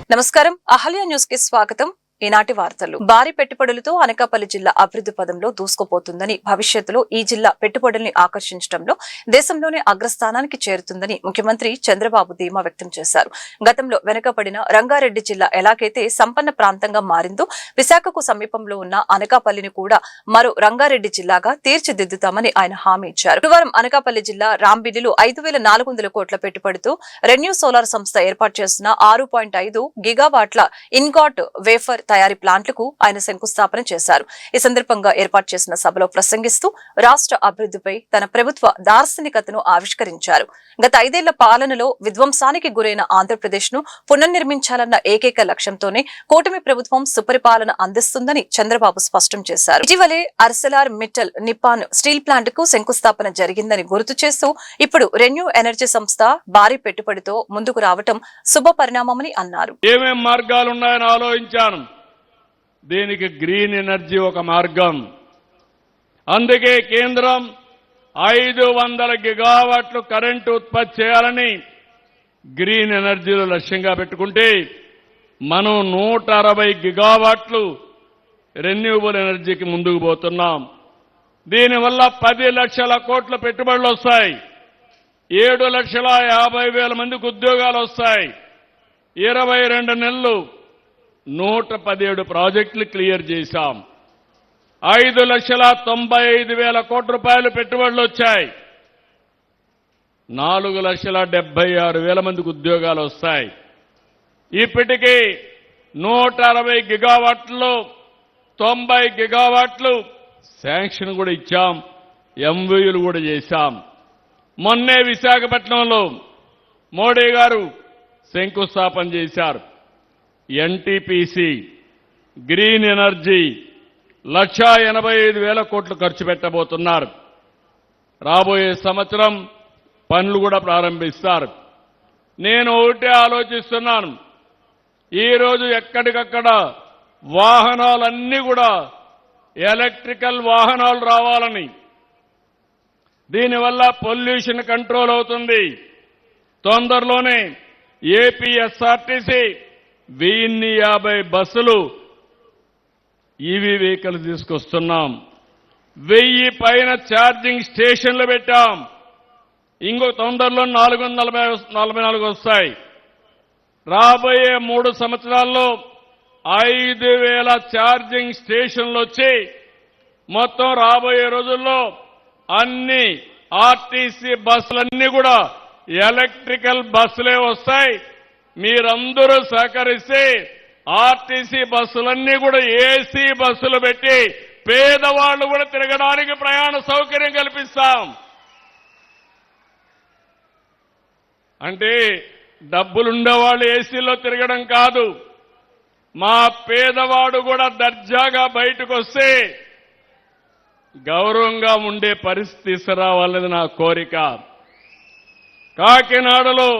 నమస్కారం. అహల్య న్యూస్ కి స్వాగతం. ఈనాటి వార్తలు. భారీ పెట్టుబడులతో అనకాపల్లి జిల్లా అభివృద్ధి పదంలో దూసుకుపోతుందని, భవిష్యత్తులో ఈ జిల్లా పెట్టుబడుల్ని ఆకర్షించడంలో దేశంలోనే అగ్రస్థానానికి చేరుతుందని ముఖ్యమంత్రి చంద్రబాబు ధీమా వ్యక్తం చేశారు. గతంలో వెనుకబడిన రంగారెడ్డి జిల్లా ఎలాగైతే సంపన్న ప్రాంతంగా మారిందో, విశాఖకు సమీపంలో ఉన్న అనకాపల్లిని కూడా మరో రంగారెడ్డి జిల్లాగా తీర్చిదిద్దుతామని ఆయన హామీ ఇచ్చారు. గురువారం అనకాపల్లి జిల్లా రాంబిల్లిలో 5,400 కోట్ల పెట్టుబడితో రెన్యూ సోలార్ సంస్థ ఏర్పాటు చేసిన 6.5 గిగావాట్ల ఇన్గాట్ వేఫర్ తయారీ ప్లాంట్లకు ఆయన శంకుస్థాపన చేశారు. ఈ సందర్భంగా ఏర్పాటు చేసిన సభలో ప్రసంగిస్తూ రాష్ట్ర అభివృద్ధిపై తన ప్రభుత్వ దార్శనికతను ఆవిష్కరించారు. గత 5 ఏళ్ల పాలనలో విధ్వంసానికి గురైన ఆంధ్రప్రదేశ్ ను పునర్నిర్మించాలన్న ఏకైక లక్ష్యంతోనే కూటమి ప్రభుత్వం సుపరిపాలన అందిస్తుందని చంద్రబాబు స్పష్టం చేశారు. ఇటీవలే అర్సెలార్ మిట్టల్ నిప్పాన్ స్టీల్ ప్లాంట్ కు శంకుస్థాపన జరిగిందని గుర్తు చేస్తూ ఇప్పుడు రెన్యూ ఎనర్జీ సంస్థ భారీ పెట్టుబడితో ముందుకు రావటం శుభ పరిణామమని అన్నారు. ఏమేం మార్గాలు ఉన్నాయని ఆలోచించాను. దీనికి గ్రీన్ ఎనర్జీ ఒక మార్గం. అందుకే కేంద్రం 500 గిగావాట్లు కరెంటు ఉత్పత్తి చేయాలని గ్రీన్ ఎనర్జీలో లక్ష్యంగా పెట్టుకుంటే, మనం 160 గిగావాట్లు రెన్యూవబుల్ ఎనర్జీకి ముందుకు పోతున్నాం. దీనివల్ల 10 లక్షల కోట్ల పెట్టుబడులు వస్తాయి. 7,50,000 మందికి ఉద్యోగాలు వస్తాయి. 22 నెలలు 117 ప్రాజెక్టులు క్లియర్ చేశాం. 5,95,000 కోట్ల రూపాయలు పెట్టుబడులు వచ్చాయి. 4,76,000 మందికి ఉద్యోగాలు వస్తాయి. ఇప్పటికీ 160 గిగావాట్లలో 90 గిగావాట్లు శాంక్షన్ కూడా ఇచ్చాం. ఎంఓయూలు కూడా చేశాం. మొన్నే విశాఖపట్నంలో మోడీ గారు శంకుస్థాపన చేశారు. ఎన్టీపీసీ గ్రీన్ ఎనర్జీ 1,85,000 కోట్లు ఖర్చు పెట్టబోతున్నారు. రాబోయే సంవత్సరం పనులు కూడా ప్రారంభిస్తారు. నేను ఒకటే ఆలోచిస్తున్నాను. ఈరోజు ఎక్కడికక్కడ వాహనాలన్నీ కూడా ఎలక్ట్రికల్ వాహనాలు రావాలని, దీనివల్ల పొల్యూషన్ కంట్రోల్ అవుతుంది. తొందరలోనే ఏపీఎస్ఆర్టీసీ 1050 బస్సులు ఈవీ వెహికల్స్ తీసుకొస్తున్నాం. 1000 పైన ఛార్జింగ్ స్టేషన్లు పెట్టాం. ఇంకో తొందరలో 444 వస్తాయి. రాబోయే 3 సంవత్సరాల్లో 5,000 ఛార్జింగ్ స్టేషన్లు వచ్చి మొత్తం రాబోయే రోజుల్లో అన్ని ఆర్టీసీ బస్సులన్నీ కూడా ఎలక్ట్రికల్ బస్సులే వస్తాయి. మీరందరూ సహకరిస్తే ఆర్టీసీ బస్సులన్నీ కూడా ఏసీ బస్సులు పెట్టి పేదవాళ్లు కూడా తిరగడానికి ప్రయాణ సౌకర్యం కల్పిస్తాం. అంటే డబ్బులుండేవాళ్ళు ఏసీలో తిరగడం కాదు, మా పేదవాడు కూడా దర్జాగా బయటకు వస్తే గౌరవంగా ఉండే పరిస్థితి తీసుకురావాలనేది నా కోరిక. కాకినాడలో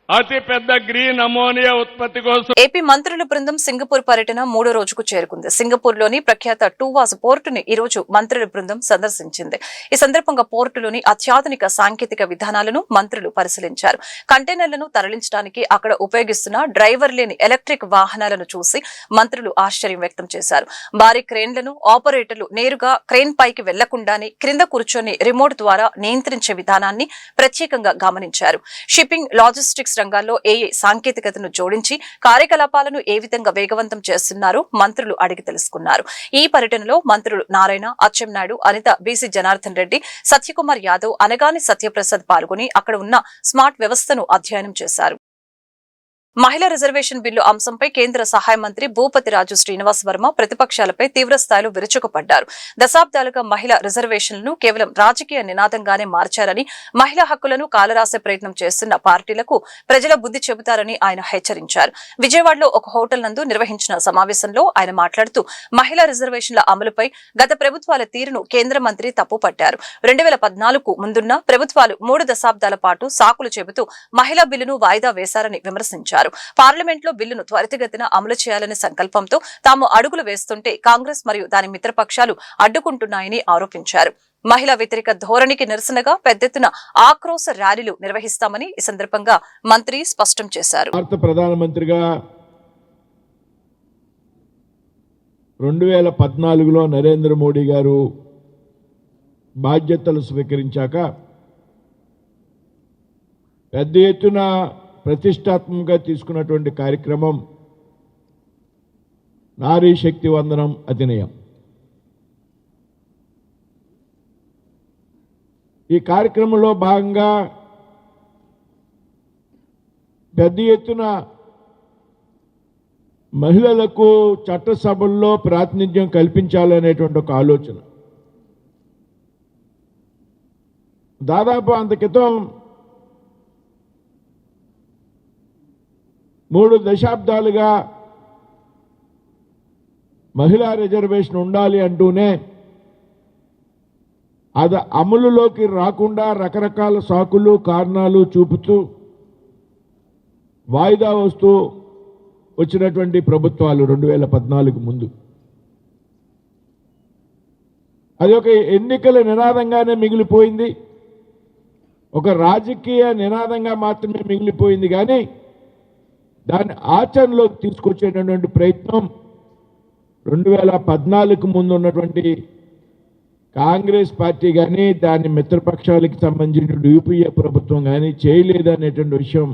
అతి పెద్ద గ్రీన్ అమోనియా ఉత్పత్తి కోసం ఏపీ మంత్రుల బృందం సింగపూర్ పర్యటన 3వ రోజుకు చేరుకుంది. సింగపూర్ లోని ప్రఖ్యాత టూవాస్ పోర్టుని ఈ రోజు మంత్రుల బృందం సందర్శించింది. ఈ సందర్భంగా పోర్టులోని అత్యాధునిక సాంకేతిక విధానాలను మంత్రులు పరిశీలించారు. కంటైనర్లను తరలించడానికి అక్కడ ఉపయోగిస్తున్న డ్రైవర్ లేని ఎలక్ట్రిక్ వాహనాలను చూసి మంత్రులు ఆశ్చర్యం వ్యక్తం చేశారు. భారీ క్రేన్లను ఆపరేటర్లు నేరుగా క్రేన్ పైకి వెళ్లకుండానే క్రింద కూర్చొని రిమోట్ ద్వారా నియంత్రించే విధానాన్ని ప్రత్యేకంగా గమనించారు. షిప్పింగ్, లాజిస్టిక్స్ రంగాల్లో ఏఏ సాంకేతికతను జోడించి కార్యకలాపాలను ఏ విధంగా వేగవంతం చేస్తున్నారో మంత్రులు అడిగి తెలుసుకున్నారు. ఈ పర్యటనలో మంత్రులు నారాయణ, అచ్చెన్నాయుడు, అనిత, బీసీ జనార్దన్ రెడ్డి, సత్యకుమార్ యాదవ్, అనగాని సత్యప్రసాద్ పాల్గొని అక్కడ ఉన్న స్మార్ట్ వ్యవస్థను అధ్యయనం చేశారు. మహిళా రిజర్వేషన్ బిల్లు అంశంపై కేంద్ర సహాయ మంత్రి భూపతిరాజు శ్రీనివాస్ వర్మ ప్రతిపక్షాలపై తీవ్రస్థాయిలో విరుచుకుపడ్డారు. దశాబ్దాలుగా మహిళా రిజర్వేషన్లను కేవలం రాజకీయ నినాదంగానే మార్చారని, మహిళా హక్కులను కాలరాసే ప్రయత్నం చేస్తున్న పార్టీలకు ప్రజల బుద్ధి చెబుతారని ఆయన హెచ్చరించారు. విజయవాడలో ఒక హోటల్ నందు నిర్వహించిన సమావేశంలో ఆయన మాట్లాడుతూ మహిళా రిజర్వేషన్ల అమలుపై గత ప్రభుత్వాల తీరును కేంద్ర మంత్రి తప్పుపట్టారు. 2014కు ముందున్న ప్రభుత్వాలు 3 దశాబ్దాల పాటు సాకులు చెబుతూ మహిళా బిల్లును వాయిదా వేశారని విమర్శించారు. పార్లమెంట్ లో బిల్లును త్వరితగతిన అమలు చేయాలనే సంకల్పంతో తాము అడుగులు వేస్తుంటే కాంగ్రెస్ మరియు దాని మిత్రపక్షాలు అడ్డుకుంటున్నాయని ఆరోపించారు. మహిళా వ్యతిరేక ధోరణికి నిరసనగా పెద్ద ఎత్తున ఆక్రోశ ర్యాలీలు నిర్వహిస్తామని ఈ సందర్భంగా మంత్రి స్పష్టం చేశారు. భారత ప్రధానమంత్రిగా 2014లో నరేంద్ర మోడీ గారు బాధ్యతలు స్వీకరించాక పెద్ద ఎత్తున ప్రతిష్టాత్మకంగా తీసుకున్నటువంటి కార్యక్రమం నారీ శక్తి వందనం అధినియం. ఈ కార్యక్రమంలో భాగంగా పెద్ద ఎత్తున మహిళలకు చట్టసభల్లో ప్రాతినిధ్యం కల్పించాలనేటువంటి ఒక ఆలోచన. దాదాపు అంత క్రితం 3 దశాబ్దాలుగా మహిళా రిజర్వేషన్ ఉండాలి అంటూనే అది అమలులోకి రాకుండా రకరకాల సాకులు కారణాలు చూపుతూ వాయిదా వస్తూ వచ్చినటువంటి ప్రభుత్వాలు 2014 ముందు అది ఒక ఎన్నికల నినాదంగానే మిగిలిపోయింది, ఒక రాజకీయ నినాదంగా మాత్రమే మిగిలిపోయింది. కానీ దాన్ని ఆచరణలోకి తీసుకొచ్చేటటువంటి ప్రయత్నం 2014 ముందు ఉన్నటువంటి కాంగ్రెస్ పార్టీ కానీ దాని మిత్రపక్షాలకు సంబంధించిన యూపీఏ ప్రభుత్వం కానీ చేయలేదనేటువంటి విషయం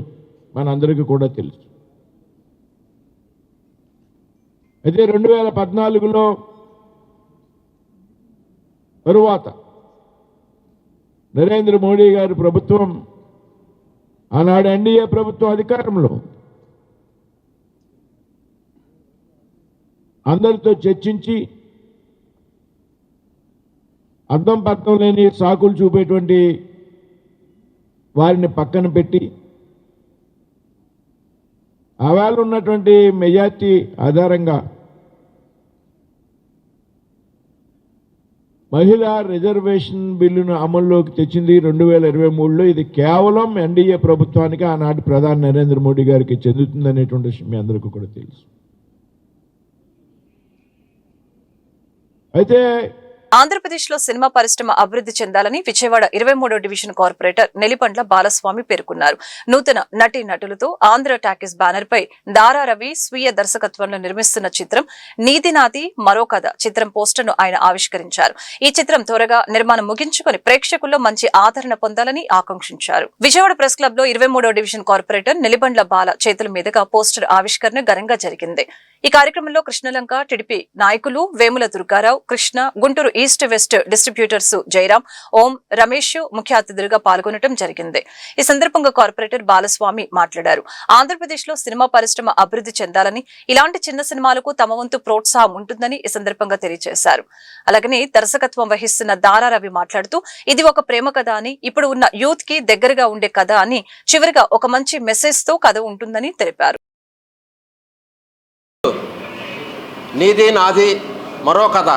మనందరికీ కూడా తెలుసు. అయితే 2014లో తరువాత నరేంద్ర మోడీ గారి ప్రభుత్వం, ఆనాడు ఎన్డీఏ ప్రభుత్వం అధికారంలో అందరితో చర్చించి అర్థం పర్థం లేని సాకులు చూపేటువంటి వారిని పక్కన పెట్టి ఆవేళ ఉన్నటువంటి మెజార్టీ ఆధారంగా మహిళా రిజర్వేషన్ బిల్లును అమల్లోకి తెచ్చింది 2023లో. ఇది కేవలం ఎన్డీఏ ప్రభుత్వానికి, ఆనాటి ప్రధాని నరేంద్ర మోడీ గారికి చెందుతుందనేటువంటి విషయం మీ అందరికీ కూడా తెలుసు. అయితే ఆంధ్రప్రదేశ్ లో సినిమా పరిశ్రమ అభివృద్ధి చెందాలని విజయవాడ 23వ డివిజన్ కార్పొరేటర్ నెలిపండ్ల బాలస్వామి పేర్కొన్నారు. నూతన నటీ నటులతో ఆంధ్ర టాకీస్ బ్యానర్ పై దారా రవి స్వీయ దర్శకత్వంలో నిర్మిస్తున్న చిత్రం నీది నాది మరో కథ చిత్రం పోస్టర్ ను ఆయన ఆవిష్కరించారు. ఈ చిత్రం త్వరగా నిర్మాణం ముగించుకుని ప్రేక్షకుల్లో మంచి ఆదరణ పొందాలని ఆకాంక్షించారు. విజయవాడ ప్రెస్ క్లబ్ లో 23వ డివిజన్ కార్పొరేటర్ నెలిపండ్ల బాల చేతుల మీదుగా పోస్టర్ ఆవిష్కరణ ఘనంగా జరిగింది. ఈ కార్యక్రమంలో కృష్ణలంక టిడిపి నాయకులు Vemula Durgarao, Krishna, Guntur east west distributors Jayaram, Om, Ramesh ముఖ్య అతిథులుగా పాల్గొనడం జరిగింది. ఈ సందర్భంగా కార్పొరేటర్ బాలస్వామి మాట్లాడారు. ఆంధ్రప్రదేశ్ లో సినిమా పరిశ్రమ అభివృద్ధి చెందాలని, ఇలాంటి చిన్న సినిమాలకు తమ వంతు ప్రోత్సాహం ఉంటుందని ఈ సందర్భంగా తెలియజేశారు. అలాగనే దర్శకత్వం వహిస్తున్న దారా రవి మాట్లాడుతూ ఇది ఒక ప్రేమ కథ అని, ఇప్పుడు ఉన్న యూత్ కి దగ్గరగా ఉండే కథ అని, చివరిగా ఒక మంచి మెసేజ్ తో కథ ఉంటుందని తెలిపారు. నీది నాది మరో కథ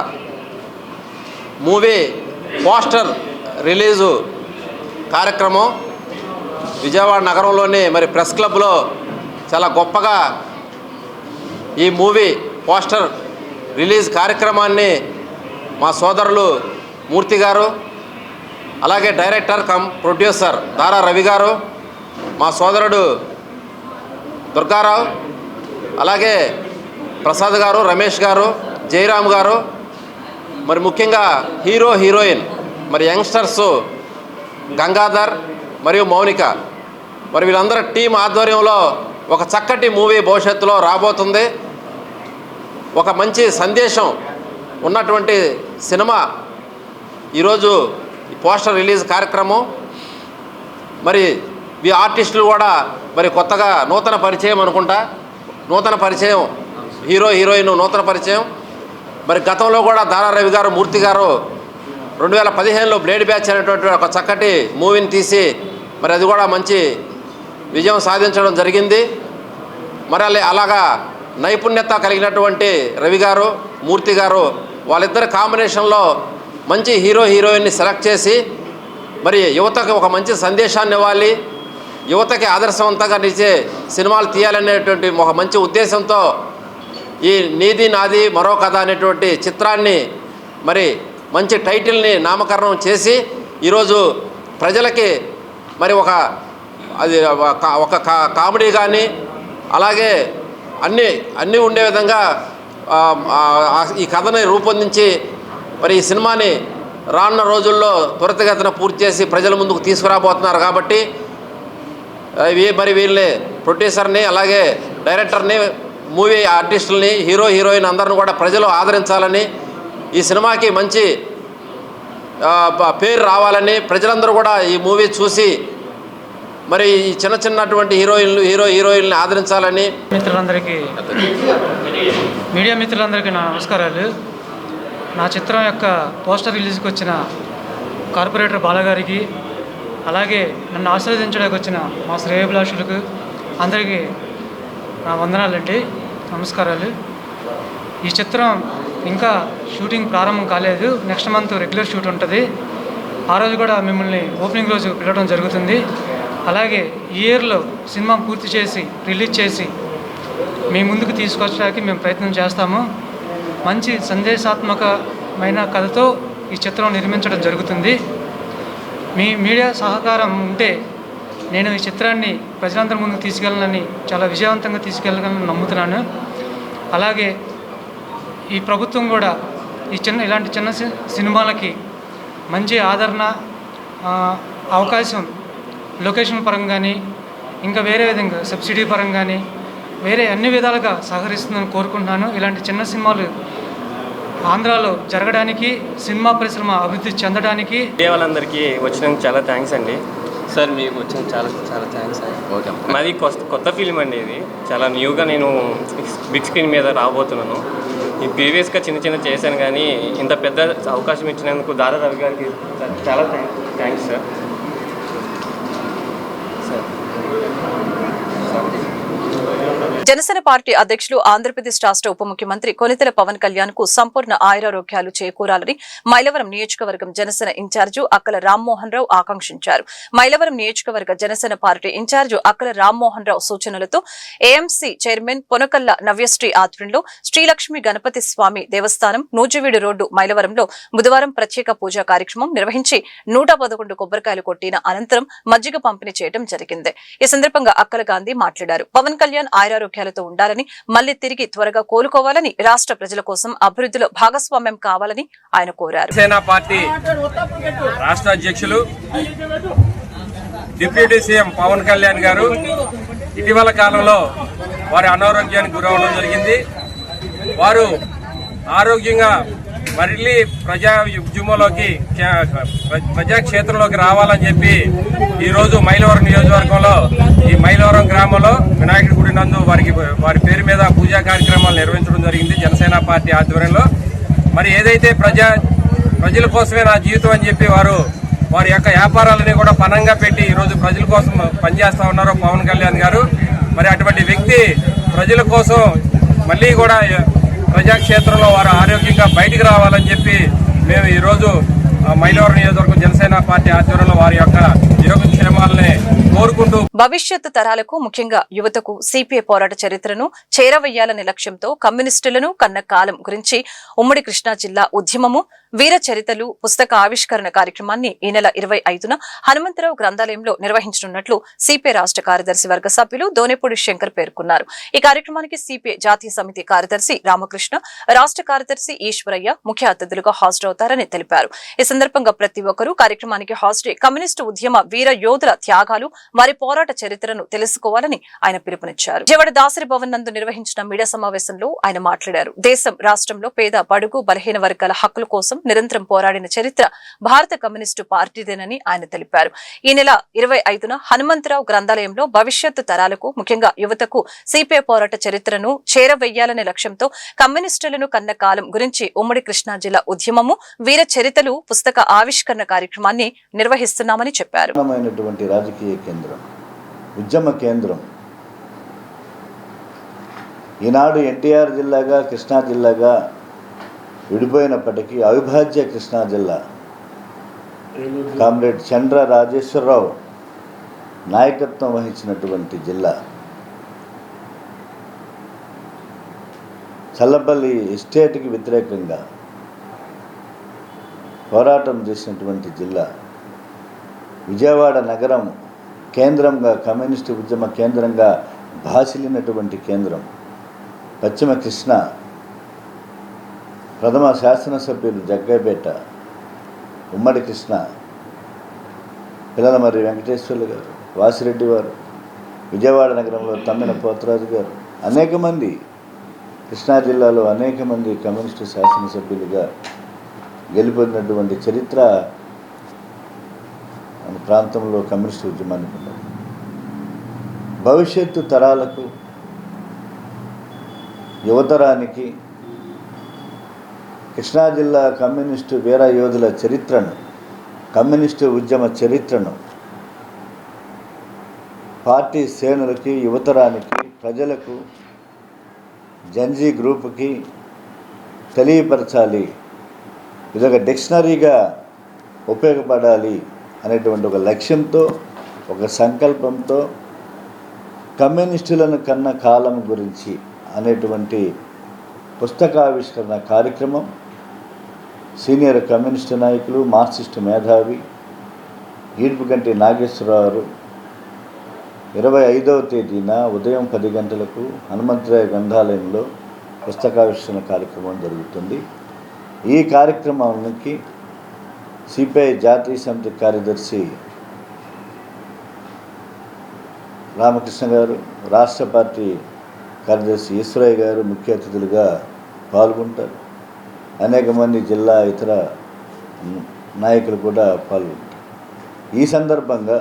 మూవీ పోస్టర్ రిలీజు కార్యక్రమం విజయవాడ నగరంలోని మరి ప్రెస్ క్లబ్లో చాలా గొప్పగా ఈ మూవీ పోస్టర్ రిలీజ్ కార్యక్రమాన్ని మా సోదరులు మూర్తి గారు, అలాగే డైరెక్టర్ కమ్ ప్రొడ్యూసర్ దారా రవి గారు, మా సోదరుడు దుర్గారావు, అలాగే ప్రసాద్ గారు, రమేష్ గారు, జయరామ్ గారు, మరి ముఖ్యంగా హీరో హీరోయిన్ మరి యంగ్స్టర్స్ గంగాధర్ మరియు మౌనిక, మరి వీళ్ళందరూ టీం ఆధ్వర్యంలో ఒక చక్కటి మూవీ భవిష్యత్తులో రాబోతుంది. ఒక మంచి సందేశం ఉన్నటువంటి సినిమా ఈరోజు ఈ పోస్టర్ రిలీజ్ కార్యక్రమం. మరి ఈ ఆర్టిస్టులు కూడా మరి కొత్తగా నూతన పరిచయం అనుకుంటా, నూతన పరిచయం హీరో హీరోయిన్ నూతన పరిచయం. మరి గతంలో కూడా దారా రవి గారు, మూర్తి గారు 2015లో బ్లేడ్ బ్యాచ్ అనేటువంటి ఒక చక్కటి మూవీని తీసి మరి అది కూడా మంచి విజయం సాధించడం జరిగింది. మరి అలాగా నైపుణ్యత కలిగినటువంటి రవి గారు, మూర్తి గారు వాళ్ళిద్దరి కాంబినేషన్లో మంచి హీరో హీరోయిన్ని సెలెక్ట్ చేసి మరి యువతకు ఒక మంచి సందేశాన్ని ఇవ్వాలి, యువతకి ఆదర్శవంతంగా నిలిచే సినిమాలు తీయాలనేటువంటి ఒక మంచి ఉద్దేశంతో ఈ నీది నాది మరో కథ అనేటువంటి చిత్రాన్ని మరి మంచి టైటిల్ని నామకరణం చేసి ఈరోజు ప్రజలకి మరి ఒక కామెడీ కానీ అలాగే అన్నీ ఉండే విధంగా ఈ కథని రూపొందించి మరి ఈ సినిమాని రానున్న రోజుల్లో త్వరితగతిన పూర్తి చేసి ప్రజల ముందుకు తీసుకురాబోతున్నారు. కాబట్టి మరి వీళ్ళని ప్రొడ్యూసర్ని అలాగే డైరెక్టర్ని మూవీ ఆర్టిస్టులని హీరో హీరోయిన్ అందరిని కూడా ప్రజలు ఆదరించాలని ఈ సినిమాకి మంచి పేరు రావాలని ప్రజలందరూ కూడా ఈ మూవీ చూసి మరి ఈ చిన్నటువంటి హీరోయిన్లు ఆదరించాలని మీడియా మిత్రులందరికీ నా నమస్కారాలు. నా చిత్రం యొక్క పోస్టర్ రిలీజ్కి వచ్చిన కార్పొరేటర్ బాలగారికి అలాగే నన్ను ఆశీర్వదించడానికి వచ్చిన మా శ్రేయోభిలాషులకు అందరికీ నా వందనాలండి, నమస్కారాలు. ఈ చిత్రం ఇంకా షూటింగ్ ప్రారంభం కాలేదు. నెక్స్ట్ మంత్ రెగ్యులర్ షూట్ ఉంటుంది. ఆ రోజు కూడా మిమ్మల్ని ఓపెనింగ్ రోజు పిలవడం జరుగుతుంది. అలాగే ఈ ఇయర్లో సినిమా పూర్తి చేసి రిలీజ్ చేసి మీ ముందుకు తీసుకొచ్చడానికి మేము ప్రయత్నం చేస్తాము. మంచి సందేశాత్మకమైన కథతో ఈ చిత్రం నిర్మించడం జరుగుతుంది. మీ మీడియా సహకారం ఉంటే నేను ఈ చిత్రాన్ని ప్రజలందరి ముందుకు తీసుకెళ్ళాలని, చాలా విజయవంతంగా తీసుకెళ్ళాలని నమ్ముతున్నాను. అలాగే ఈ ప్రభుత్వం కూడా ఇలాంటి చిన్న సినిమాలకి మంచి ఆదరణ, అవకాశం లొకేషన్ పరంగా కానీ ఇంకా వేరే విధంగా సబ్సిడీ పరంగా కానీ వేరే అన్ని విధాలుగా సహకరిస్తుందని కోరుకుంటున్నాను. ఇలాంటి చిన్న సినిమాలు ఆంధ్రాలో జరగడానికి, సినిమా పరిశ్రమ అభివృద్ధి చెందడానికి వాళ్ళందరికీ వచ్చినందుకు చాలా థ్యాంక్స్ అండి. సార్ మీకు వచ్చిన చాలా చాలా థ్యాంక్స్ అండి. ఓకే, మాది కొత్త ఫిల్మ్ అండి. ఇది చాలా న్యూగా నేను బిగ్ స్క్రీన్ మీద రాబోతున్నాను. ఈ ప్రీవియస్గా చిన్న చేశాను, కానీ ఇంత పెద్ద అవకాశం ఇచ్చినందుకు దాదా రవి గారికి చాలా థ్యాంక్స్ సార్. జనసేన పార్టీ అధ్యక్షులు ఆంధ్రప్రదేశ్ రాష్ట్ర ఉప ముఖ్యమంత్రి కొనితెల పవన్ కళ్యాణ్ కు సంపూర్ణ ఆయురారోగ్యాలు చేకూరాలని మైలవరం నియోజకవర్గం జనసేన ఇన్ఛార్జు అక్కల రామ్మోహన్ రావు ఆకాంక్షించారు. మైలవరం నియోజకవర్గ జనసేన పార్టీ ఇన్ఛార్జు అక్కల రామ్మోహన్ రావు సూచనలతో ఏఎంసీ చైర్మన్ పొనకల్ల నవ్యశ్రీ ఆధ్వర్యంలో శ్రీలక్ష్మి గణపతి స్వామి దేవస్థానం నూజివీడు రోడ్డు మైలవరంలో బుధవారం ప్రత్యేక పూజా కార్యక్రమం నిర్వహించి 111 కొబ్బరికాయలు కొట్టిన అనంతరం మజ్జిగ పంపిణీ చేయడం జరిగింది. ఈ సందర్భంగా అక్కల గాంధీ మాట్లాడారు. పవన్ కళ్యాణ్ ఆయురారోగ్యాలతో ఉండాలని, మళ్లీ తిరిగి త్వరగా కోలుకోవాలని, రాష్ట్ర ప్రజల కోసం అభివృద్ధిలో భాగస్వామ్యం కావాలని ఆయన కోరారు. జనసేన పార్టీ రాష్ట్ర అధ్యక్షులు డిప్యూటీ సీఎం పవన్ కళ్యాణ్ గారు ఇటీవల కాలంలో వారి అనారోగ్యానికి గురవడం జరిగింది. వారు ఆరోగ్యంగా మళ్ళీ ప్రజా ఉద్యమంలోకి, ప్రజాక్షేత్రంలోకి రావాలని చెప్పి ఈరోజు మైలవరం నియోజకవర్గంలో ఈ మైలవరం గ్రామంలో వినాయకుడి గుడి నందు వారి పేరు మీద పూజా కార్యక్రమాలు నిర్వహించడం జరిగింది జనసేన పార్టీ ఆధ్వర్యంలో. మరి ఏదైతే ప్రజల కోసమే నా జీవితం అని చెప్పి వారి యొక్క వ్యాపారాలని కూడా పణంగా పెట్టి ఈరోజు ప్రజల కోసం పనిచేస్తూ ఉన్నారు పవన్ కళ్యాణ్ గారు. మరి అటువంటి వ్యక్తి ప్రజల కోసం మళ్ళీ కూడా ప్రజాక్షేత్రంలో వారు ఆరోగ్యంగా బయటికి రావాలని చెప్పి మేము ఈరోజు మైలవరం నియోజకవర్గం జనసేన పార్టీ ఆధ్వర్యంలో వారి యొక్క యోగక్షేమాలని కోరుకుంటూ భవిష్యత్తు తరాలకు, ముఖ్యంగా యువతకు సిపిఐ పోరాట చరిత్రను చేరవేయాలనే లక్ష్యంతో కమ్యూనిస్టులను కన్న కాలం గురించి ఉమ్మడి కృష్ణా జిల్లా ఉద్యమము వీర చరితలు పుస్తక ఆవిష్కరణ కార్యక్రమాన్ని ఈ నెల 25న హనుమంతరావు గ్రంథాలయంలో నిర్వహించనున్నట్లు సిపిఐ రాష్ట్ర కార్యదర్శి వర్గ సభ్యులు దోనేపూడి శంకర్ పేర్కొన్నారు. ఈ కార్యక్రమానికి సిపిఐ జాతీయ సమితి కార్యదర్శి రామకృష్ణ, రాష్ట్ర కార్యదర్శి ఈశ్వరయ్య ముఖ్య అతిథులుగా హాజరవుతారని తెలిపారు. ఈ సందర్భంగా ప్రతి ఒక్కరూ కార్యక్రమానికి హాజరై కమ్యూనిస్టు ఉద్యమ వీర యోధుల త్యాగాలు, వారి పోరాట చరిత్రను తెలుసుకోవాలని ఆయన పిలుపునిచ్చారు. విజయవాడ దాసరి భవన్ నందు నిర్వహించిన మీడియా సమావేశంలో ఆయన మాట్లాడారు. దేశం, రాష్ట్రంలో పేద, బడుగు, బలహీన వర్గాల హక్కుల కోసం నిరంతరం పోరాడిన చరిత్ర భారత కమ్యూనిస్టు పార్టీదేనని ఆయన తెలిపారు. ఈ నెల 25న హనుమంతరావు గ్రంథాలయంలో భవిష్యత్తు తరాలకు, ముఖ్యంగా యువతకు సిపిఐ పోరాట చరిత్రను చేరవేయాలనే లక్ష్యంతో కమ్యూనిస్టులను కన్న కాలం గురించి ఉమ్మడి కృష్ణా జిల్లా ఉద్యమము వీర చరితలు పుస్తక ఆవిష్కరణ కార్యక్రమాన్ని నిర్వహిస్తున్నామని చెప్పారు. రాజకీయ కేంద్రం, ఉద్యమ కేంద్రం. ఈనాడు ఎన్టీఆర్ జిల్లాగా, కృష్ణా జిల్లాగా విడిపోయినప్పటికీ అవిభాజ్య కృష్ణా జిల్లా కామ్రేడ్ చంద్ర రాజేశ్వరరావు నాయకత్వం వహించినటువంటి జిల్లా. చల్లపల్లి ఎస్టేట్కి వ్యతిరేకంగా పోరాటం చేసినటువంటి జిల్లా. విజయవాడ నగరం కేంద్రంగా, కమ్యూనిస్టు ఉద్యమ కేంద్రంగా భాసిల్లినటువంటి కేంద్రం. పశ్చిమ కృష్ణ ప్రథమ శాసనసభ్యులు జగ్గైపేట ఉమ్మడి కృష్ణ పిల్లలమర్రి వెంకటేశ్వర్లు గారు, వాసిరెడ్డి వారు, విజయవాడ నగరంలో తమ్మిన పోతరాజు గారు, అనేక మంది కృష్ణా జిల్లాలో అనేక మంది కమ్యూనిస్టు శాసనసభ్యులుగా గెలుపొందినటువంటి చరిత్ర మన ప్రాంతంలో కమ్యూనిస్టు ఉద్యమానికి ఉన్నది. భవిష్యత్తు తరాలకు, యువతరానికి కృష్ణా జిల్లా కమ్యూనిస్టు వీర యోధుల చరిత్రను, కమ్యూనిస్టు ఉద్యమ చరిత్రను పార్టీ శ్రేణులకి, యువతరానికి, ప్రజలకు, జన్జీ గ్రూపుకి తెలియపరచాలి, ఇదొక డిక్షనరీగా ఉపయోగపడాలి అనేటువంటి ఒక లక్ష్యంతో, ఒక సంకల్పంతో కమ్యూనిస్టులను కన్న కాలం గురించి అనేటువంటి పుస్తకావిష్కరణ కార్యక్రమం సీనియర్ కమ్యూనిస్టు నాయకులు, మార్క్సిస్టు మేధావి ఈడ్పుగంటి నాగేశ్వరరావు 25వ తేదీన ఉదయం 10 గంటలకు హనుమంతరాయ గ్రంథాలయంలో పుస్తకావిష్కరణ కార్యక్రమం జరుగుతుంది. ఈ కార్యక్రమానికి సిపిఐ జాతీయ సమితి కార్యదర్శి రామకృష్ణ గారు, రాష్ట్ర పార్టీ కార్యదర్శి ఈశ్వరయ్య గారు ముఖ్య అతిథులుగా పాల్గొంటారు. అనేక మంది జిల్లా ఇతర నాయకులు కూడా పాల్గొంటారు. ఈ సందర్భంగా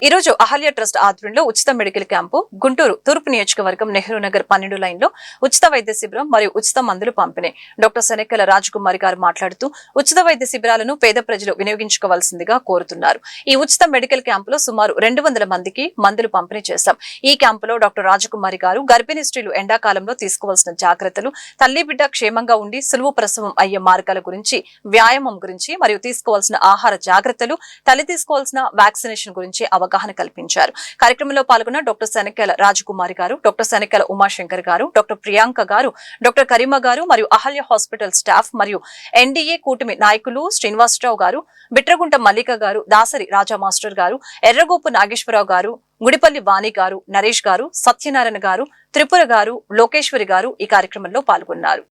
ఈ రోజు అహల్య ట్రస్ట్ ఆధ్వర్యంలో ఉచిత మెడికల్ క్యాంపు, గుంటూరు తూర్పు నియోజకవర్గం నెహ్రూ నగర్ 12 లైన్లో ఉచిత వైద్య శిబిరం మరియు ఉచిత మందులు పంపిణీ. డాక్టర్ శనెక్కల రాజకుమారి గారు మాట్లాడుతూ ఉచిత వైద్య శిబిరాలను పేద ప్రజలు వినియోగించుకోవాల్సిందిగా కోరుతున్నారు. ఈ ఉచిత మెడికల్ క్యాంపులో సుమారు 200 మందికి మందులు పంపిణీ చేశాం. ఈ క్యాంపులో డాక్టర్ రాజకుమారి గారు గర్భిణీ స్త్రీలు ఎండాకాలంలో తీసుకోవాల్సిన జాగ్రత్తలు, తల్లి బిడ్డ క్షేమంగా ఉండి సులువు ప్రసవం అయ్యే మార్గాల గురించి, వ్యాయామం గురించి మరియు తీసుకోవాల్సిన ఆహార జాగ్రత్తలు, తల్లి తీసుకోవాల్సిన వ్యాక్సినేషన్ గురించి అవగాహన కల్పించారు. కార్యక్రమంలో పాల్గొన్న డాక్టర్ శనెక్కల రాజకుమారి గారు, డాక్టర్ శనెక్కల ఉమాశంకర్ గారు, డాక్టర్ ప్రియాంక గారు, డాక్టర్ కరీమ గారు మరియు అహల్య హాస్పిటల్ స్టాఫ్ మరియు ఎన్డీఏ కూటమి నాయకులు శ్రీనివాసరావు గారు, బిట్రగుంట మల్లిక గారు, దాసరి రాజా మాస్టర్ గారు, ఎర్రగోపు నాగేశ్వరరావు గారు, గుడిపల్లి వాణి గారు, నరేష్ గారు, సత్యనారాయణ గారు, త్రిపుర గారు, లోకేశ్వరి గారు ఈ కార్యక్రమంలో పాల్గొన్నారు.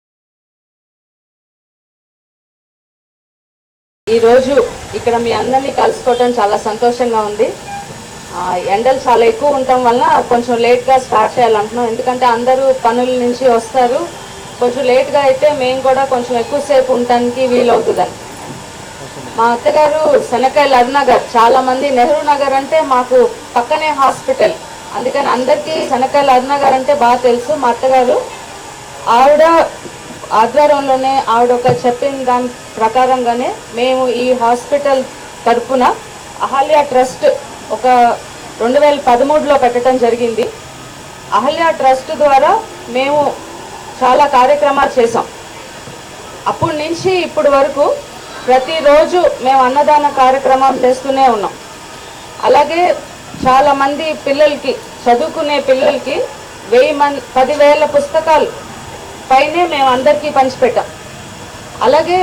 ఈరోజు ఇక్కడ మీ అందరినీ కలుసుకోవటం చాలా సంతోషంగా ఉంది. ఎండలు చాలా ఎక్కువ ఉండటం వల్ల కొంచెం లేట్గా స్టార్ట్ చేయాలంటున్నాం. ఎందుకంటే అందరూ పనుల నుంచి వస్తారు. కొంచెం లేట్గా అయితే మేము కూడా కొంచెం ఎక్కువసేపు ఉండటానికి వీలవుతుందని. మా అత్తగారు శనకాయల అరుణనగర్, చాలామంది నెహ్రూ నగర్ అంటే మాకు పక్కనే హాస్పిటల్, అందుకని అందరికీ శనకాయల అరుణనగర్ అంటే బాగా తెలుసు. మా అత్తగారు ఆవిడ ఆధ్వర్యంలోనే ఆవిడ ఒక చెప్పిన దాని ప్రకారంగానే మేము ఈ హాస్పిటల్ తరఫున అహల్య ట్రస్ట్ ఒక 2013లో పెట్టడం జరిగింది. అహల్య ట్రస్ట్ ద్వారా మేము చాలా కార్యక్రమాలు చేసాం. అప్పటి నుంచి ఇప్పటి వరకు ప్రతిరోజు మేము అన్నదాన కార్యక్రమాలు చేస్తూనే ఉన్నాం. అలాగే చాలామంది పిల్లలకి, చదువుకునే పిల్లలకి 10,000 పుస్తకాలు పైనే మేము అందరికీ పంచిపెట్టాం. అలాగే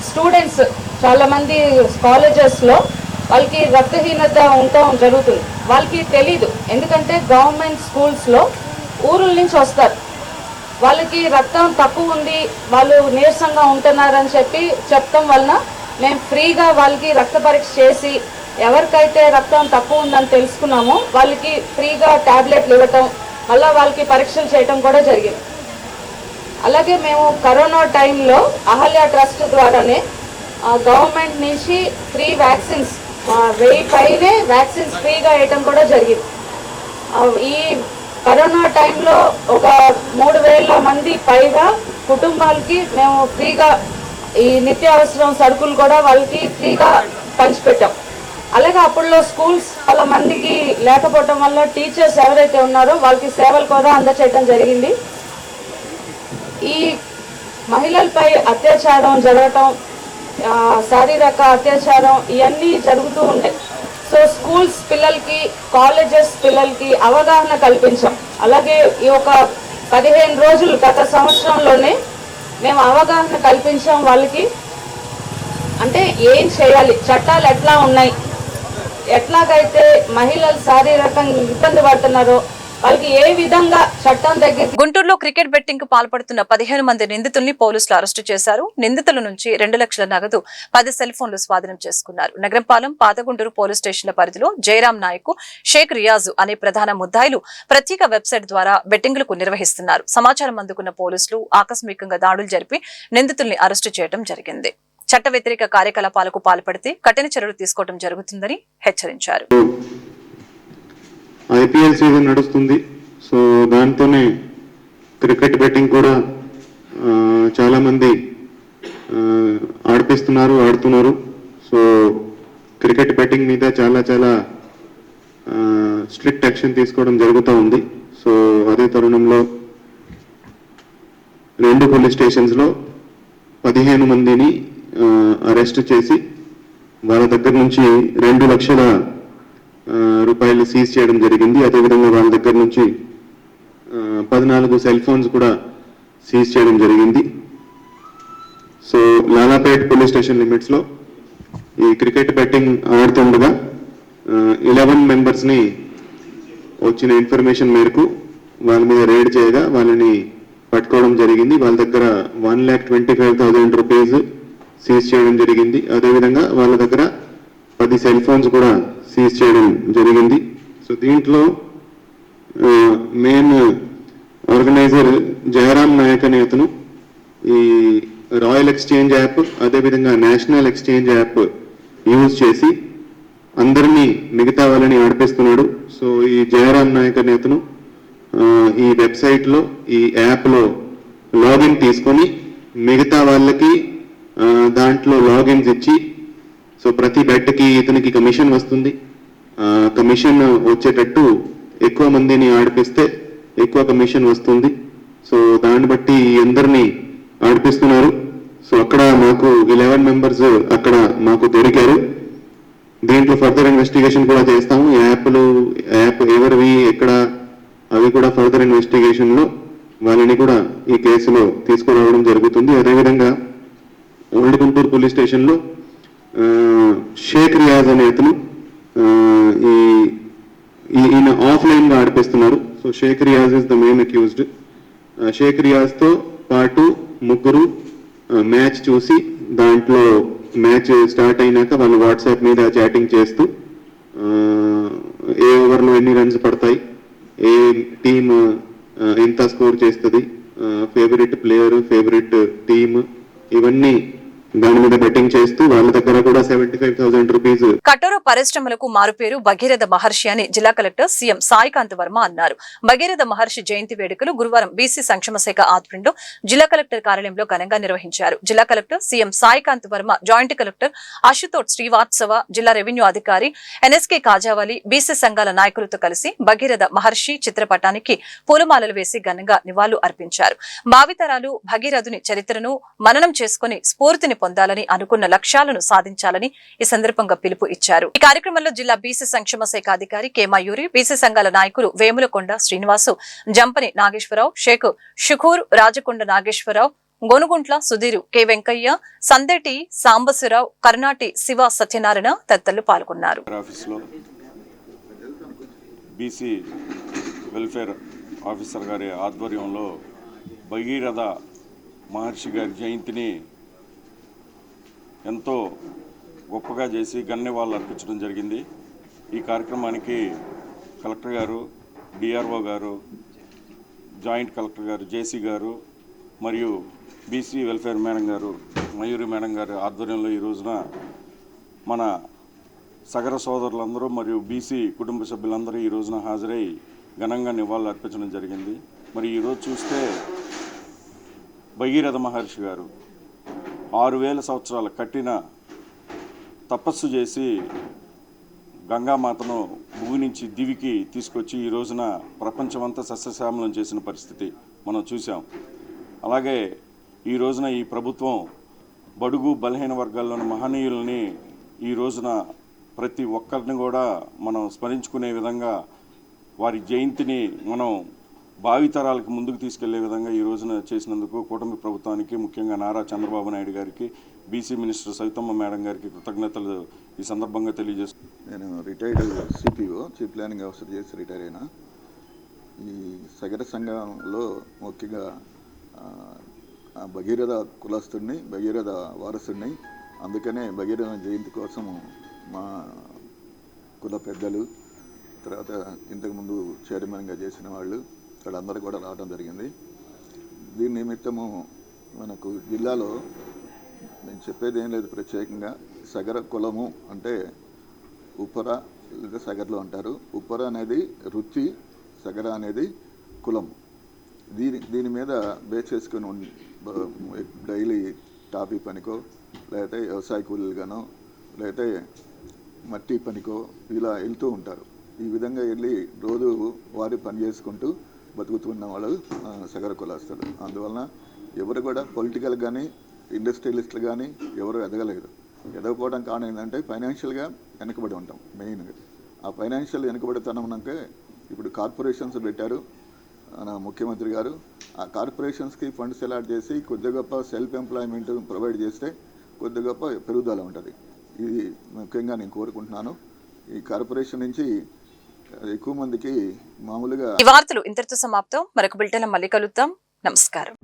స్టూడెంట్స్ చాలామంది కాలేజెస్లో వాళ్ళకి రక్తహీనత ఉండటం జరుగుతుంది. వాళ్ళకి తెలీదు, ఎందుకంటే గవర్నమెంట్ స్కూల్స్లో ఊరుల నుంచి వస్తారు. వాళ్ళకి రక్తం తక్కువ ఉంది, వాళ్ళు నీరసంగా ఉంటున్నారని చెప్పడం వలన మేము ఫ్రీగా వాళ్ళకి రక్త పరీక్ష చేసి ఎవరికైతే రక్తం తక్కువ ఉందని తెలుసుకున్నామో వాళ్ళకి ఫ్రీగా ట్యాబ్లెట్లు ఇవ్వటం, మళ్ళీ వాళ్ళకి పరీక్షలు చేయటం కూడా జరిగింది. అలాగే మేము కరోనా టైంలో అహల్య ట్రస్ట్ ద్వారానే గవర్నమెంట్ నుంచి ఫ్రీ వ్యాక్సిన్స్ 1000 పైనే వ్యాక్సిన్స్ ఫ్రీగా వేయటం కూడా జరిగింది. ఈ కరోనా టైంలో ఒక 3000 మంది పైగా కుటుంబాలకి మేము ఫ్రీగా ఈ నిత్యావసరం సరుకులు కూడా వాళ్ళకి ఫ్రీగా పంచిపెట్టాం. అలాగే అప్పుడులో స్కూల్స్ చాలా మందికి లేకపోవటం వల్ల టీచర్స్ ఎవరైతే ఉన్నారో వాళ్ళకి సేవలు కూడా అందచేయటం జరిగింది. ఈ మహిళలపై అత్యాచారం జరగటం, శారీరక అత్యాచారం ఇవన్నీ జరుగుతూ ఉంటాయి. సో స్కూల్స్ పిల్లలకి, కాలేజెస్ పిల్లలకి అవగాహన కల్పించాం. అలాగే ఈ ఒక 15 రోజులు గత సంవత్సరంలోనే మేము అవగాహన కల్పించాం వాళ్ళకి. అంటే ఏం చేయాలి, చట్టాలు ఎట్లా ఉన్నాయి, ఎట్లాగైతే మహిళలు శారీరకంగా ఇబ్బంది పడుతున్నారో వాళ్ళకి ఏ విధంగా చట్టం దగ్గర గుంటూరులో క్రికెట్ బెట్టింగ్ కు పాల్పడుతున్న 15 మంది నిందితుల్ని పోలీసులు అరెస్టు చేశారు. నిందితుల నుంచి 2 లక్షల నగదు, 10 సెల్ ఫోన్లు స్వాధీనం చేసుకున్నారు. నగరంపాలెం, పాతగుంటూరు పోలీస్ స్టేషన్ల పరిధిలో జయరాం నాయక్, షేక్ రియాజు అనే ప్రధాన ముద్దాయిలు ప్రత్యేక వెబ్సైట్ ద్వారా బెట్టింగ్లకు నిర్వహిస్తున్నారు. సమాచారం అందుకున్న పోలీసులు ఆకస్మికంగా దాడులు జరిపి నిందితుల్ని అరెస్టు చేయడం జరిగింది. చట్ట వ్యతిరేక కార్యకలాపాలకు పాల్పడితే కఠిన చర్యలు తీసుకోవడం జరుగుతుందని హెచ్చరించారు. ఐపీఎల్ సీజన్ నడుస్తుంది. సో దాంతోనే క్రికెట్ బెట్టింగ్ కూడా చాలామంది ఆడుతున్నారు. సో క్రికెట్ బెట్టింగ్ మీద చాలా స్ట్రిక్ట్ యాక్షన్ తీసుకోవడం జరుగుతూ ఉంది. సో అదే తరుణంలో 2 పోలీస్ స్టేషన్స్లో 15 మందిని అరెస్ట్ చేసి వాళ్ళ దగ్గర నుంచి 2 లక్షల రూపాయలు సీజ్ చేయడం జరిగింది. అదేవిధంగా వాళ్ళ దగ్గర నుంచి 14 సెల్ ఫోన్స్ కూడా సీజ్ చేయడం జరిగింది. సో లాలాపేట్ పోలీస్ స్టేషన్ లిమిట్స్లో ఈ క్రికెట్ బెట్టింగ్ ఆడుతుండగా 11 మెంబర్స్ని వచ్చిన ఇన్ఫర్మేషన్ మేరకు వాళ్ళ మీద రైడ్ చేయగా వాళ్ళని పట్టుకోవడం జరిగింది. వాళ్ళ దగ్గర 1,25,000 రూపీస్ సీజ్ చేయడం జరిగింది. అదేవిధంగా వాళ్ళ దగ్గర 10 సెల్ ఫోన్స్ కూడా సీజ్ చేయడం జరిగింది. సో దీంట్లో మెయిన్ ఆర్గనైజర్ జయరాం నాయక్ అనే అతను ఈ రాయల్ ఎక్స్చేంజ్ యాప్, అదేవిధంగా నేషనల్ ఎక్స్చేంజ్ యాప్ యూజ్ చేసి అందరినీ మిగతా వాళ్ళని ఆడిపిస్తున్నాడు. సో ఈ జయరాం నాయక్ అనే అతను ఈ వెబ్సైట్లో, ఈ యాప్లో లాగిన్ తీసుకొని మిగతా వాళ్ళకి దాంట్లో లాగిన్స్ ఇచ్చి, సో ప్రతి బెట్కి ఇతనికి కమిషన్ వస్తుంది. కమిషన్ వచ్చేటట్టు ఎక్కువ మందిని ఆడిపిస్తే ఎక్కువ కమిషన్ వస్తుంది. సో దాన్ని బట్టి అందరినీ ఆడిపిస్తున్నారు. సో అక్కడ మాకు 11 మెంబర్స్ అక్కడ మాకు దొరికారు. దీంట్లో ఫర్దర్ ఇన్వెస్టిగేషన్ కూడా చేస్తాము. యాప్ ఎవరివి, ఎక్కడ, అవి కూడా ఫర్దర్ ఇన్వెస్టిగేషన్లో వాళ్ళని కూడా ఈ కేసులో తీసుకురావడం జరుగుతుంది. అదేవిధంగా ఓల్డ్ గుంటూరు పోలీస్ స్టేషన్లో షేక్ రియాజ్ అనే అతను ఈయన ఆఫ్లైన్గా ఆడిపిస్తున్నారు. So Sheikh Riyaz is the main accused. Sheikh రియాజ్తో పాటు 3 మ్యాచ్ చూసి దాంట్లో మ్యాచ్ స్టార్ట్ అయినాక వాళ్ళు వాట్సాప్ మీద చాటింగ్ చేస్తూ ఏ ఓవర్లో ఎన్ని రన్స్ పడతాయి, ఏ టీమ్ ఎంత స్కోర్ చేస్తుంది, ఫేవరెట్ ప్లేయర్, ఫేవరెట్ టీమ్, ఇవన్నీ దాని మీద బెట్టింగ్ చేస్తూ వాళ్ళ దగ్గర కూడా 75,000 రూపీస్. కఠోర పరిశ్రమలకు మారుపేరు భగీరథ మహర్షి అని జిల్లా కలెక్టర్ సీఎం సాయికాంత్ వర్మ అన్నారు. భగీరథ మహర్షి జయంతి వేడుకలు గురువారం బీసీ సంక్షేమ శాఖ ఆధ్వర్యంలో జిల్లా కలెక్టర్ కార్యాలయంలో ఘనంగా నిర్వహించారు. జిల్లా collector CM Saikanth Varma, joint collector Ashutosh Srivastava, జిల్లా రెవెన్యూ అధికారి ఎన్ఎస్కే కాజావాలి, బీసీ సంఘాల నాయకులతో కలిసి భగీరథ మహర్షి చిత్రపటానికి పూలమాలలు వేసి ఘనంగా నివాళులు అర్పించారు. భావితరాలు భగీరథుని చరిత్రను మననం చేసుకుని స్ఫూర్తిని పొందాలని, అనుకున్న లక్ష్యాలను సాధించాలని ఈ సందర్భంగా పిలుపు ఇచ్చారు. ఈ కార్యక్రమంలో జిల్లా బీసీ సంక్షేమ శాఖ అధికారి కె మయూరి, బీసీ సంఘాల నాయకులు వేములకొండ శ్రీనివాసు, జంపని నాగేశ్వరరావు, షేక్ షుకూర్, రాజకొండ నాగేశ్వరరావు, గోనుగుంట్ల సుధీరు, కె వెంకయ్య, సందేటి సాంబశివరావు, కర్ణాటి శివ సత్యనారాయణ తదితరులు పాల్గొన్నారు. బీసీ వెల్ఫేర్ ఆఫీసర్ గారి ఆధ్వర్యంలో భగీరథ మహర్షి గారి జయంతిని ఎంతో గొప్పగా చేసి గన్నివాళ్ళు అర్పించడం జరిగింది. ఈ కార్యక్రమానికి కలెక్టర్ గారు, డిఆర్ఓ గారు, జాయింట్ కలెక్టర్ గారు, జేసీ గారు మరియు బీసీ వెల్ఫేర్ మేడం గారు, మయూరి మేడం గారు ఆధ్వర్యంలో ఈ రోజున మన సగర సోదరులందరూ మరియు బీసీ కుటుంబ సభ్యులందరూ ఈ రోజున హాజరై ఘనంగా నివాళులు అర్పించడం జరిగింది. మరి ఈరోజు చూస్తే భగీరథ మహర్షి గారు 6,000 సంవత్సరాల కట్టిన తపస్సు చేసి గంగామాతను భూమి నుంచి దివికి తీసుకొచ్చి ఈ రోజున ప్రపంచమంతా సస్యశ్యామలం చేసిన పరిస్థితి మనం చూసాం. అలాగే ఈ రోజున ఈ ప్రభుత్వం బడుగు బలహీన వర్గాల్లోని మహనీయుల్ని ఈ రోజున ప్రతి ఒక్కరిని కూడా మనం స్మరించుకునే విధంగా వారి జయంతిని మనం భావితరాలకు ముందుకు తీసుకెళ్లే విధంగా ఈ రోజున చేసినందుకు కూటమి ప్రభుత్వానికి, ముఖ్యంగా నారా చంద్రబాబు నాయుడు గారికి, బీసీ మినిస్టర్ సవితమ్మ మేడం గారికి కృతజ్ఞతలు ఈ సందర్భంగా తెలియజేస్తున్నాను. నేను retired CPO, chief planning officer చేసి రిటైర్ అయినా. ఈ సగర సంఘంలో ముఖ్యంగా భగీరథ కులస్తుడిని, భగీరథ వారసుడిని. అందుకనే భగీరథ జయంతి కోసము మా కుల పెద్దలు, తర్వాత ఇంతకుముందు చైర్మన్గా చేసిన వాళ్ళు వాళ్ళందరూ కూడా రావడం జరిగింది. దీని నిమిత్తము మనకు జిల్లాలో నేను చెప్పేది ఏం లేదు, ప్రత్యేకంగా సగర కులము అంటే ఉప్పర లేదా సగర్లు అంటారు. ఉప్పర అనేది వృత్తి, సగర అనేది కులం. దీని మీద బేస్ చేసుకుని డైలీ టాపీ పనికో, లేకపోతే వ్యవసాయ కూలీలుగానో, లేకపోతే మట్టి పనికో ఇలా వెళ్తూ ఉంటారు. ఈ విధంగా వెళ్ళి రోజు వారి పని చేసుకుంటూ బతుకుతున్న వాళ్ళు సగర కులస్తులు. అందువలన ఎవరు కూడా పొలిటికల్ కానీ ఇండస్ట్రియలిస్టులు కానీ ఎవరు ఎదగలేదు. ఎదగకపోవడం కారణం ఏంటంటే ఫైనాన్షియల్గా వెనకబడి ఉంటాం. మెయిన్గా ఆ ఫైనాన్షియల్ వెనకబడితనంకే ఇప్పుడు కార్పొరేషన్స్ పెట్టారు మన ముఖ్యమంత్రి గారు. ఆ కార్పొరేషన్స్కి ఫండ్స్ అలాట్ చేసి కొద్ది గొప్ప సెల్ఫ్ ఎంప్లాయ్మెంట్ ప్రొవైడ్ చేస్తే కొద్ది గొప్ప పెరుగుదల ఉంటుంది. ఇది ముఖ్యంగా నేను కోరుకుంటున్నాను. ఈ కార్పొరేషన్ నుంచి ఎక్కువ మందికి మామూలుగా. ఈ వార్తలు ఇంతటితో సమాప్తం. మరొక బులెటిన్ మళ్ళీ కలుద్దాం. నమస్కారం.